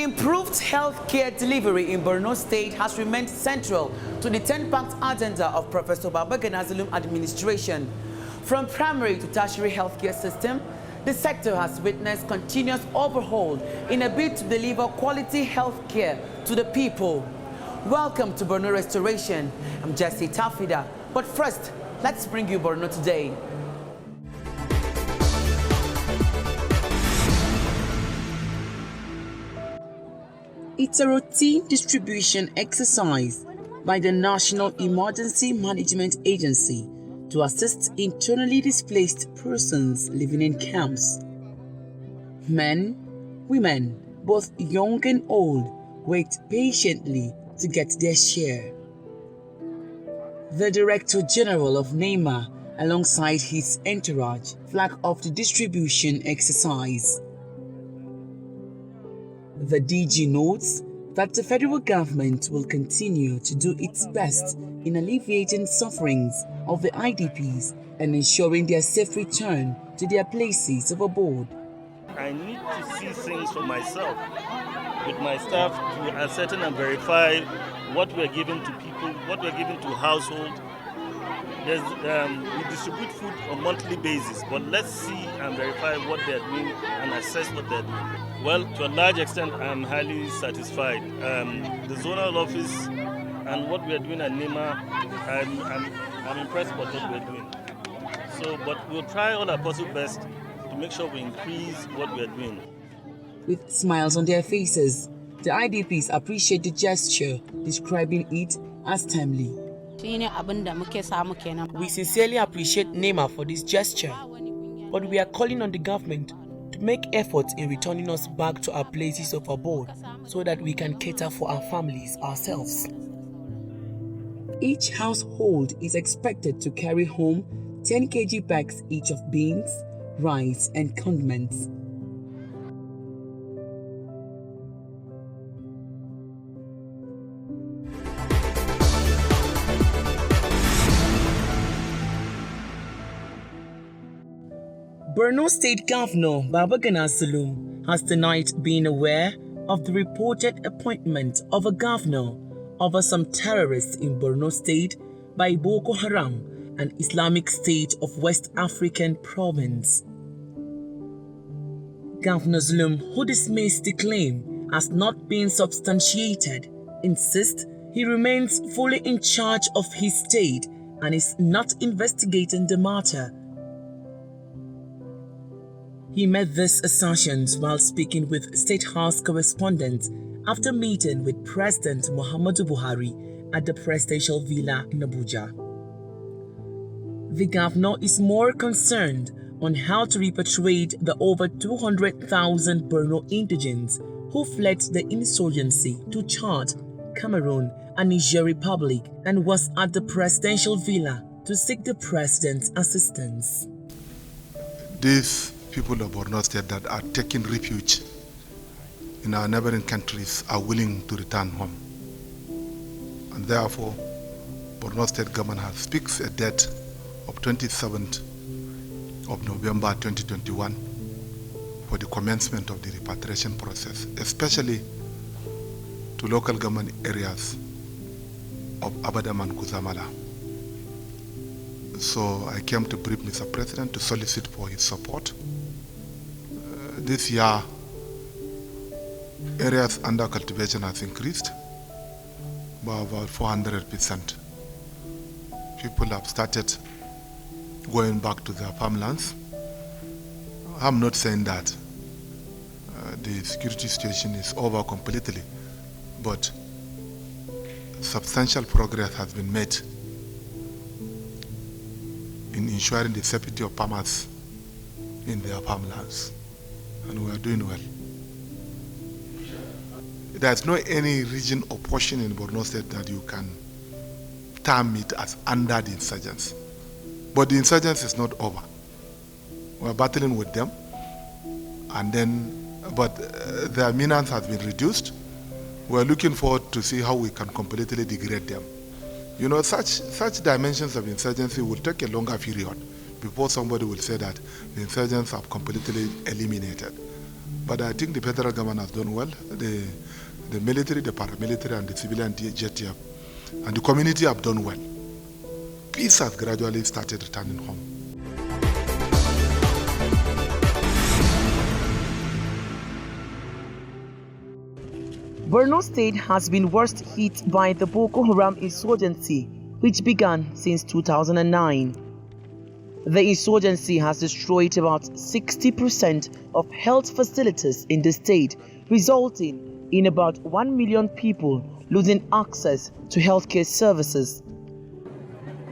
Improved healthcare delivery in Borno State has remained central to the 10-point agenda of Professor Baganaram administration. From primary to tertiary healthcare system, the sector has witnessed continuous overhaul in a bid to deliver quality healthcare to the people. Welcome to Borno Restoration. I'm Jesse Tafida. But first, let's bring you Borno today. It's a routine distribution exercise by the National Emergency Management Agency to assist internally displaced persons living in camps. Men, women, both young and old, wait patiently to get their share. The Director General of NEMA, alongside his entourage, flag off the distribution exercise. The DG notes that the federal government will continue to do its best in alleviating sufferings of the IDPs and ensuring their safe return to their places of abode. I need to see things for myself with my staff to ascertain and verify what we're giving to people, what we're giving to households. We distribute food on a monthly basis, but let's see and verify what they're doing and assess what they're doing. Well, to a large extent, I'm highly satisfied. The zonal office and what we're doing at NEMA, I'm impressed with what we're doing. But we'll try all our possible best to make sure we increase what we're doing. With smiles on their faces, the IDPs appreciate the gesture, describing it as timely. We sincerely appreciate NEMA for this gesture, but we are calling on the government to make efforts in returning us back to our places of abode so that we can cater for our families ourselves. Each household is expected to carry home 10 kg bags each of beans, rice and condiments. Borno State Governor Baganaram Zulum has denied being aware of the reported appointment of a governor over some terrorists in Borno State by Boko Haram, an Islamic State of West African province. Governor Zulum, who dismissed the claim as not being substantiated, insists he remains fully in charge of his state and is not investigating the matter. He made these assertions while speaking with State House correspondents after meeting with President Muhammadu Buhari at the presidential villa in Abuja. The governor is more concerned on how to repatriate the over 200,000 Borno indigents who fled the insurgency to Chad, Cameroon and Niger Republic and was at the presidential villa to seek the president's assistance. These people of Borno State that are taking refuge in our neighboring countries are willing to return home. And therefore, Borno State government has fixed a date of 27th of November 2021 for the commencement of the repatriation process, especially to local government areas of Abadam and Kuzamala. So I came to brief Mr. President to solicit for his support. This year, areas under cultivation has increased by about 400%. People have started going back to their farmlands. I'm not saying that the security situation is over completely, but substantial progress has been made in ensuring the safety of farmers in their farmlands, and we are doing well. There's no any region or portion in Borno State that you can term it as under the insurgents. But the insurgents is not over. We're battling with them, and but their menace has been reduced. We're looking forward to see how we can completely degrade them. You know, such dimensions of insurgency will take a longer period before somebody will say that the insurgents are completely eliminated. But I think the federal government has done well. The military, the paramilitary, and the civilian JTF, and the community have done well. Peace has gradually started returning home. Borno State has been worst hit by the Boko Haram insurgency, which began since 2009. The insurgency has destroyed about 60% of health facilities in the state, resulting in about 1 million people losing access to healthcare services.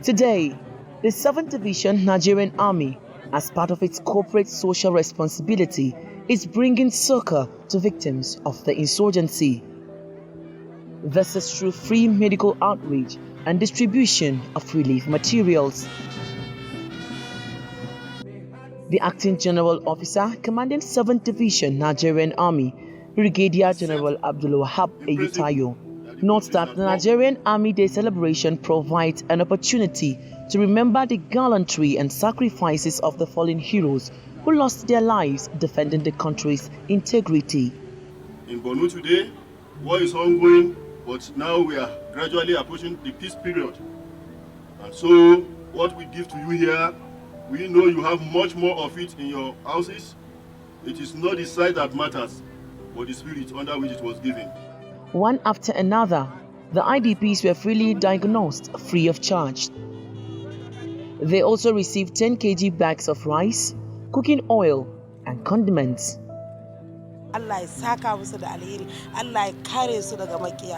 Today, the 7th Division Nigerian Army, as part of its corporate social responsibility, is bringing succor to victims of the insurgency. This is through free medical outreach and distribution of relief materials. The Acting General Officer commanding 7th Division Nigerian Army, Brigadier General Abdul Wahab Eyitayo, notes that the Nigerian Army Day celebration provides an opportunity to remember the gallantry and sacrifices of the fallen heroes who lost their lives defending the country's integrity. In Borno today, war is ongoing, but now we are gradually approaching the peace period. And so, what we give to you here, we know you have much more of it in your houses. It is not the size that matters, but the spirit under which it was given. One after another, the IDPs were freely diagnosed free of charge. They also received 10 kg bags of rice, cooking oil, and condiments.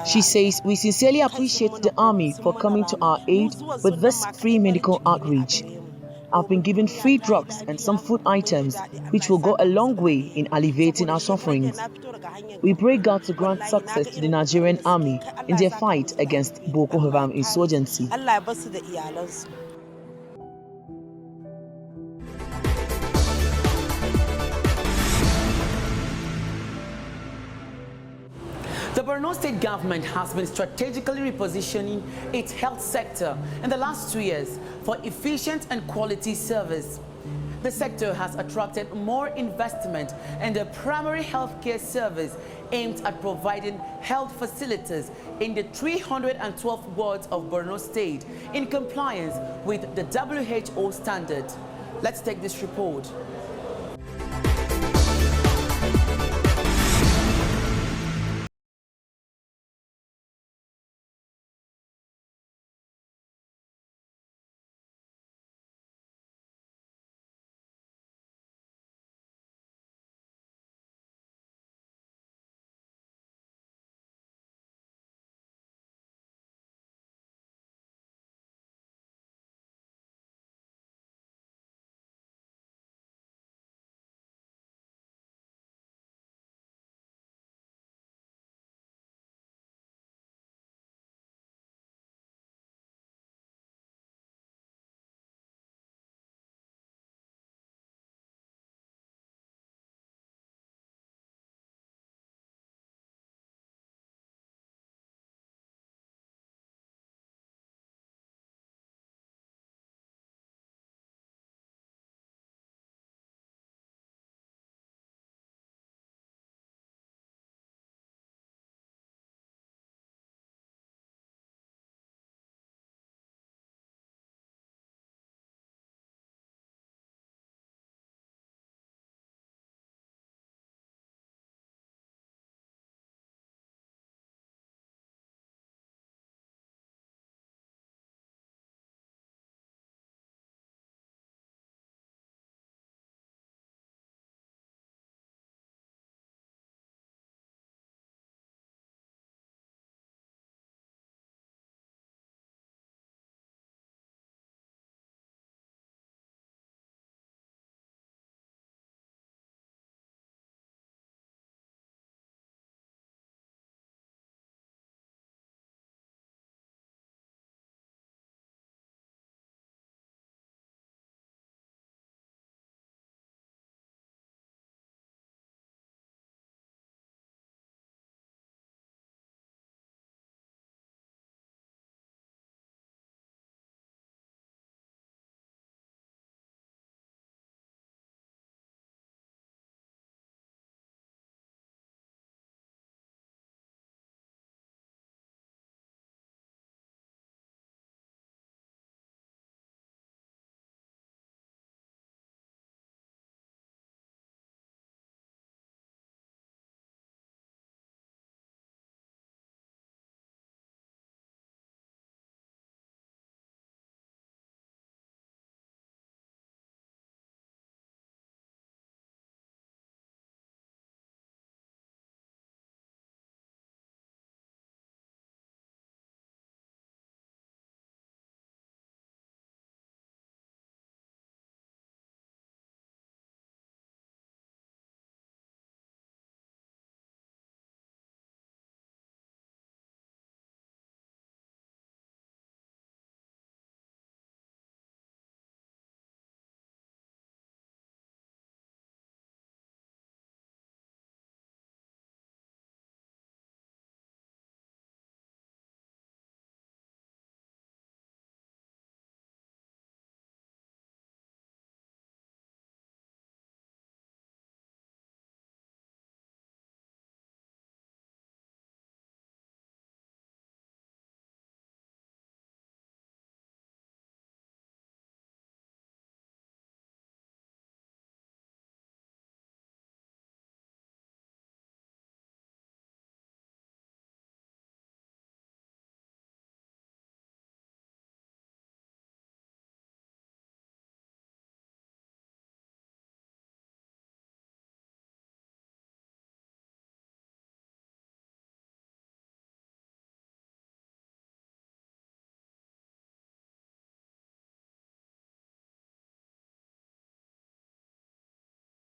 She says, "We sincerely appreciate the Army for coming to our aid with this free medical outreach. I've been given free drugs and some food items, which will go a long way in alleviating our sufferings. We pray God to grant success to the Nigerian Army in their fight against Boko Haram insurgency." The Borno State government has been strategically repositioning its health sector in the last 2 years for efficient and quality service. The sector has attracted more investment in the primary healthcare service aimed at providing health facilities in the 312 wards of Borno State in compliance with the WHO standard. Let's take this report.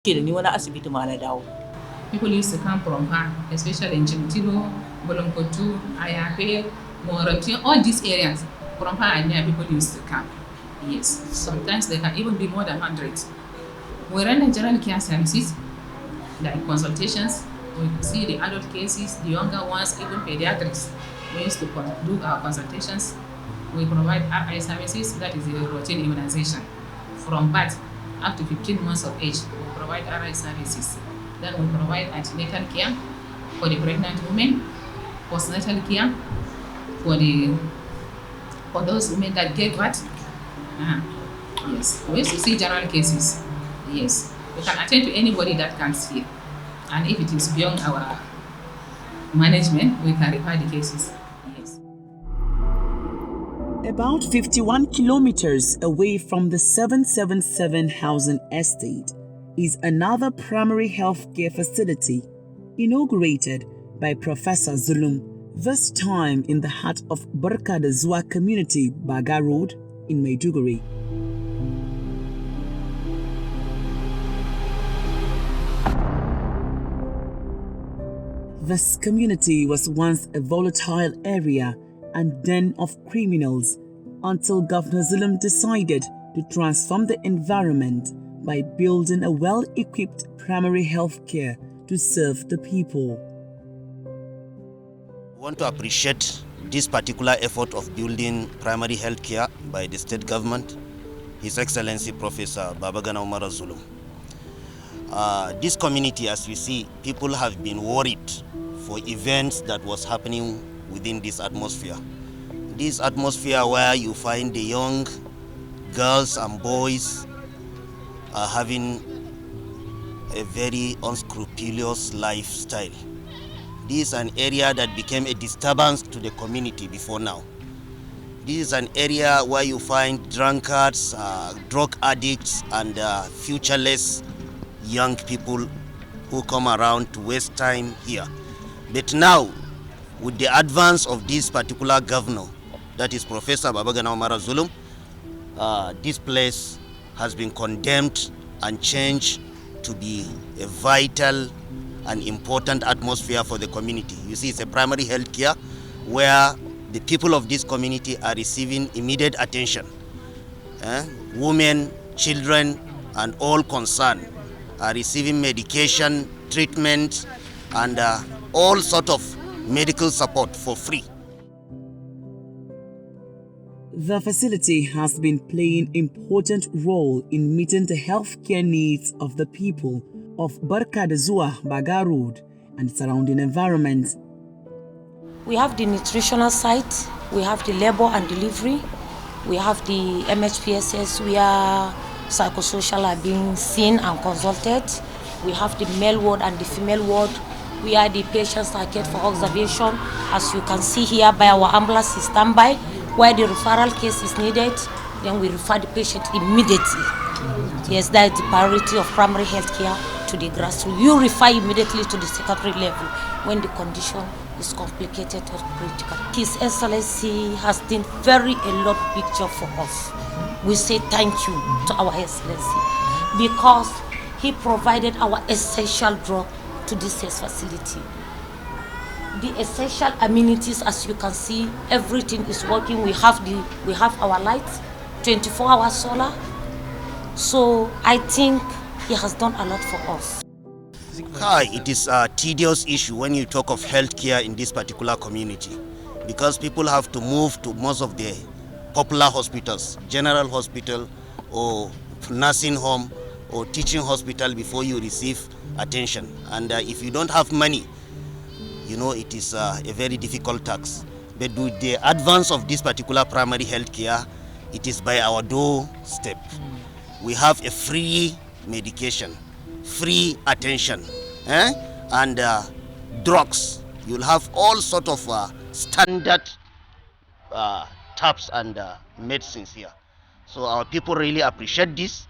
People used to come from far, especially in Chimtilo, Bolonkotu, Ayape, Moroti, all these areas. From far and near, people used to come. Yes, sometimes they can even be more than 100. We run a general care services, like consultations. We see the adult cases, the younger ones, even pediatrics. We used to do our consultations. We provide RI services, that is the routine immunization. From birth up to 15 months of age, we provide RI services. Then we provide antenatal care for the pregnant women, postnatal care for those women that gave birth. Yes, we used to see general cases. Yes, we can attend to anybody that comes here. And if it is beyond our management, we can refer the cases. Yes. About 51 kilometers away from the 777 housing estate is another primary health care facility inaugurated by Professor Zulum, this time in the heart of Barkadazua community, Baga Road in Maiduguri. This community was once a volatile area and den of criminals until Governor Zulum decided to transform the environment by building a well-equipped primary health care to serve the people. I want to appreciate this particular effort of building primary health care by the state government, His Excellency Professor Baganaram Zulum. This community, as we see, people have been worried for events that was happening within this atmosphere. This atmosphere where you find the young girls and boys are having a very unscrupulous lifestyle. This is an area that became a disturbance to the community before now. This is an area where you find drunkards, drug addicts, and futureless young people who come around to waste time here. But now, with the advance of this particular governor, that is Professor Baganaram Zulum, this place has been condemned and changed to be a vital and important atmosphere for the community. You see, it's a primary health care where the people of this community are receiving immediate attention. Women, children, and all concerned are receiving medication, treatment, and all sort of medical support for free. The facility has been playing an important role in meeting the healthcare needs of the people of Barkadazua, Baga Road, and surrounding environments. We have the nutritional site, we have the labor and delivery, we have the MHPSS where psychosocial are being seen and consulted. We have the male ward and the female ward where the patients are kept for observation. As you can see here by our ambulance is standby, where the referral case is needed, then we refer the patient immediately. Yes, that is the priority of primary health care to the grassroots. You refer immediately to the secondary level when the condition is complicated or critical. His Excellency has done a lot big job for us. We say thank you to our Excellency because he provided our essential drug to this health facility. The essential amenities, as you can see, everything is working. We have our lights, 24-hour solar. So I think he has done a lot for us. It is a tedious issue when you talk of healthcare in this particular community, because people have to move to most of the popular hospitals, general hospital or nursing home or teaching hospital before you receive attention. And if you don't have money, you know, it is a very difficult task. But with the advance of this particular primary health care, it is by our doorstep. We have a free medication, free attention, and drugs. You'll have all sort of standard tabs and medicines here. So our people really appreciate this.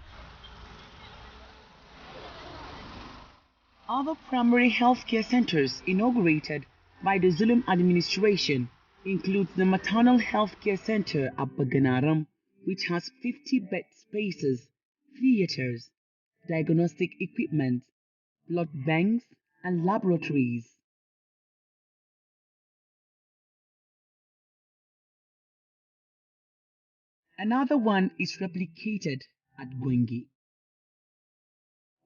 Other primary healthcare centers inaugurated by the Zulum administration include the Maternal Healthcare Center at Baganaram, which has 50 bed spaces, theaters, diagnostic equipment, blood banks, and laboratories. Another one is replicated at Gwengi.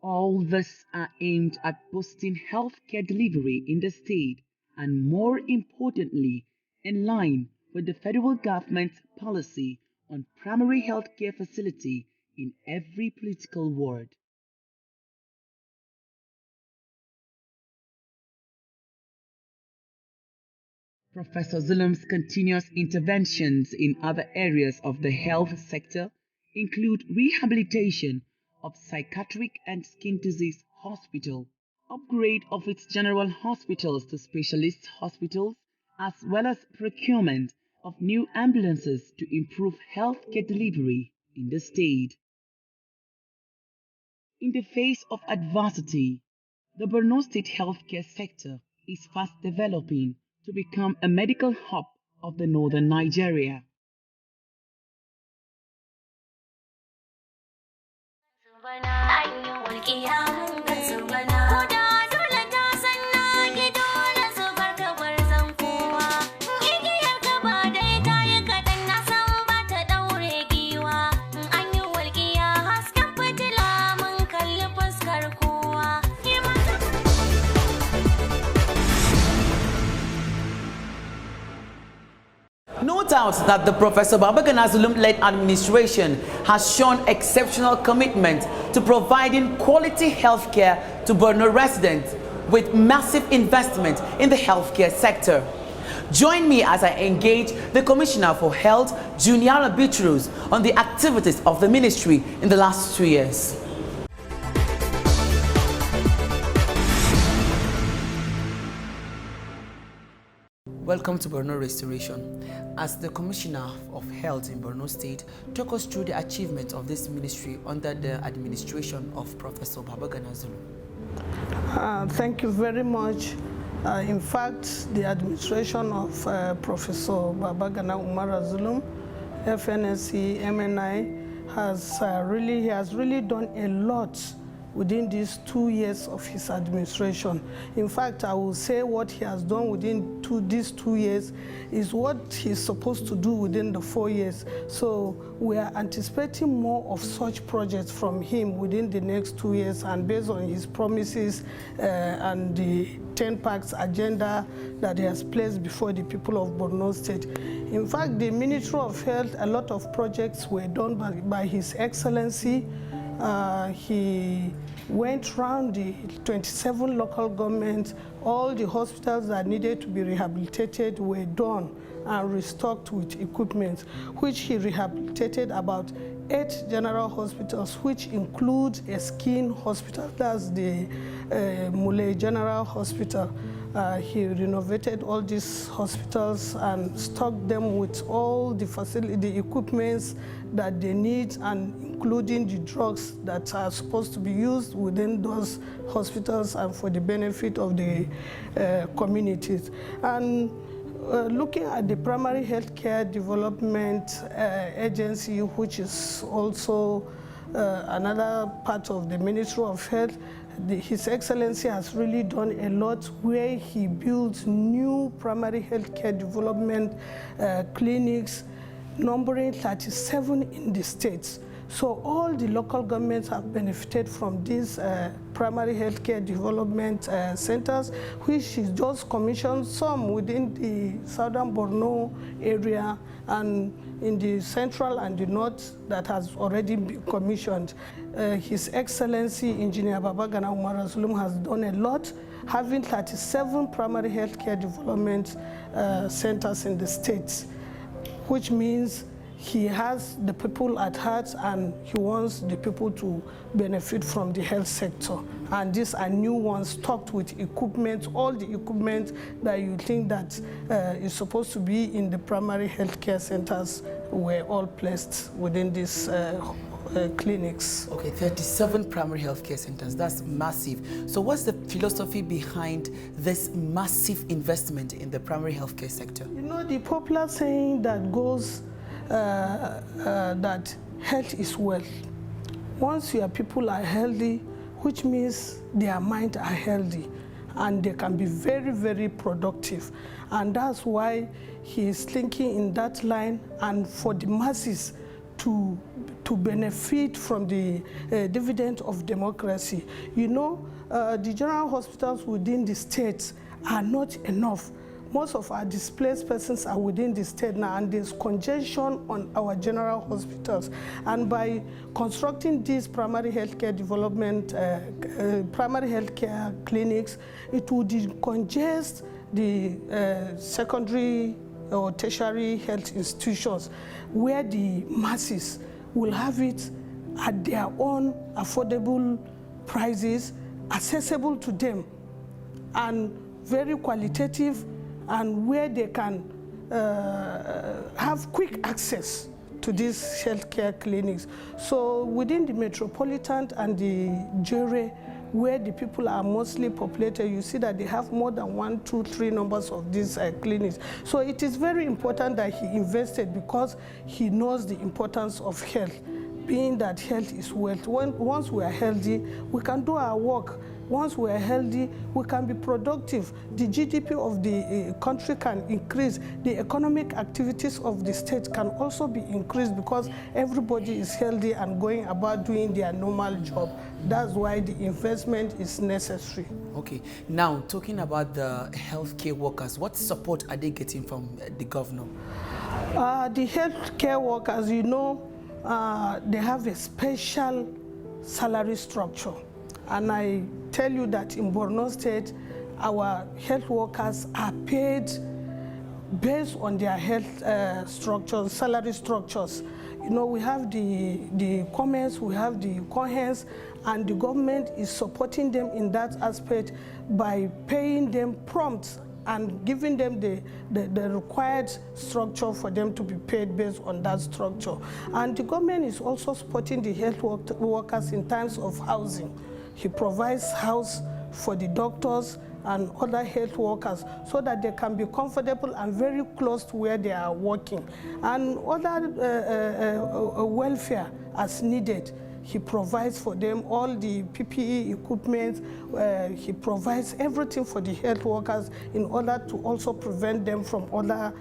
All this are aimed at boosting healthcare delivery in the state and, more importantly, in line with the federal government's policy on primary healthcare facility in every political ward. Professor Zulum's continuous interventions in other areas of the health sector include rehabilitation of psychiatric and skin disease hospital, upgrade of its general hospitals to specialist hospitals, as well as procurement of new ambulances to improve healthcare delivery in the state. In the face of adversity, the Borno State healthcare sector is fast developing to become a medical hub of the northern Nigeria. No doubt that the Professor Zulum-led administration has shown exceptional commitment to providing quality healthcare to Borno residents with massive investment in the healthcare sector. Join me as I engage the Commissioner for Health, Junior Bitrus, on the activities of the ministry in the last 2 years. Welcome to Borno Restoration. As the Commissioner of Health in Borno State, talk us through the achievements of this ministry under the administration of Professor Zulum. Thank you very much. In fact, the administration of Professor Zulum, FNSC, MNI, has really done a lot within these 2 years of his administration. In fact, I will say what he has done within these 2 years is what he's supposed to do within the 4 years. So we are anticipating more of such projects from him within the next 2 years, and based on his promises and the 10 Packs agenda that he has placed before the people of Borno State. In fact, the Ministry of Health, a lot of projects were done by His Excellency. He went around the 27 local governments. All the hospitals that needed to be rehabilitated were done and restocked with equipment, which he rehabilitated about 8 general hospitals, which include a skin hospital. That's the Mule General Hospital. He renovated all these hospitals and stocked them with all the facility, the equipments that they need, and including the drugs that are supposed to be used within those hospitals and for the benefit of the communities. And looking at the Primary Healthcare Development Agency, which is also another part of the Ministry of Health, His Excellency has really done a lot where he built new primary healthcare development clinics, numbering 37 in the states. So all the local governments have benefited from these primary healthcare development centers, which is just commissioned, some within the southern Borno area and in the central and the north that has already been commissioned. His Excellency Engineer Baganaram has done a lot, having 37 primary healthcare development centers in the states, which means he has the people at heart and he wants the people to benefit from the health sector. And these are new ones stocked with equipment, all the equipment that you think that is supposed to be in the primary healthcare centers were all placed within these clinics. Okay, 37 primary healthcare centers, that's massive. So what's the philosophy behind this massive investment in the primary healthcare sector? You know, the popular saying that goes that health is wealth. Once your people are healthy, which means their mind are healthy, and they can be very, very productive. And that's why he is thinking in that line, and for the masses to benefit from the dividend of democracy. You know, the general hospitals within the states are not enough. Most of our displaced persons are within the state now, and there's congestion on our general hospitals. And by constructing these primary healthcare development, primary healthcare clinics, it will decongest the secondary or tertiary health institutions, where the masses will have it at their own affordable prices, accessible to them, and very qualitative, and where they can have quick access to these healthcare clinics. So within the metropolitan and the Jere, where the people are mostly populated, you see that they have more than 1, 2, 3 numbers of these clinics. So it is very important that he invested, because he knows the importance of health, being that health is wealth. Once we are healthy, we can do our work. Once we are healthy, we can be productive. The GDP of the country can increase. The economic activities of the state can also be increased, because everybody is healthy and going about doing their normal job. That's why the investment is necessary. Okay, now talking about the healthcare workers, what support are they getting from the governor? The healthcare workers, you know, they have a special salary structure. And I tell you that in Borno State, our health workers are paid based on their health structures, salary structures. You know, we have the comments, we have the cohens, and the government is supporting them in that aspect by paying them prompt and giving them the required structure for them to be paid based on that structure. And the government is also supporting the health workers in terms of housing. He provides house for the doctors and other health workers so that they can be comfortable and very close to where they are working. And other welfare as needed. He provides for them all the PPE equipment. He provides everything for the health workers in order to also prevent them from other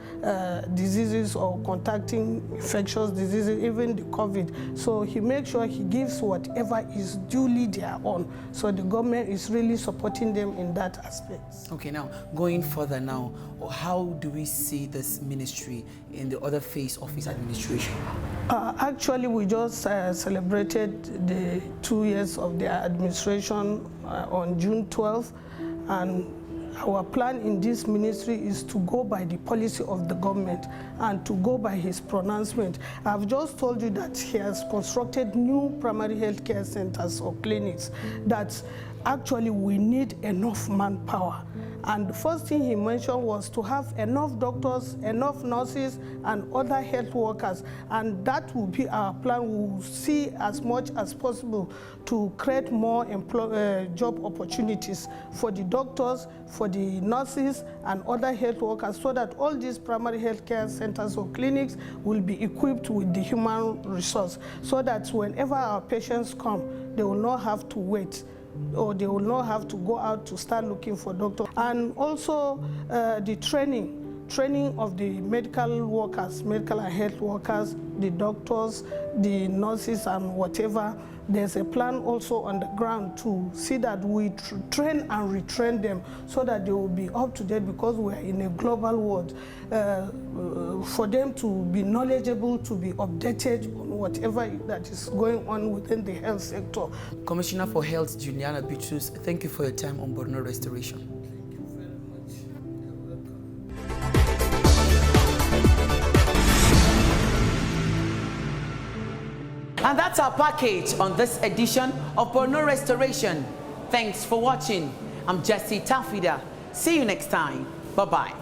diseases or contacting infectious diseases, even the COVID. So he makes sure he gives whatever is duly their own. So the government is really supporting them in that aspect. Okay, now going further now, how do we see this ministry in the other phase of his administration? Actually, we just celebrated the 2 years of their administration on June 12th, and our plan in this ministry is to go by the policy of the government and to go by his pronouncement. I've just told you that he has constructed new primary health care centers or clinics that actually we need enough manpower. And the first thing he mentioned was to have enough doctors, enough nurses, and other health workers. And that will be our plan. We will see as much as possible to create more job opportunities for the doctors, for the nurses, and other health workers, so that all these primary health care centers or clinics will be equipped with the human resource, so that whenever our patients come, they will not have to wait, or they will not have to go out to start looking for doctors. And also the training of the medical workers, medical and health workers, the doctors, the nurses, and whatever. There's a plan also on the ground to see that we train and retrain them so that they will be up to date, because we are in a global world. For them to be knowledgeable, to be updated on whatever that is going on within the health sector. Commissioner for Health, Juliana Bitrus, thank you for your time on Borno Restoration. Thank you very much. And that's our package on this edition of Borno Restoration. Thanks for watching. I'm Jesse Tafida. See you next time. Bye-bye.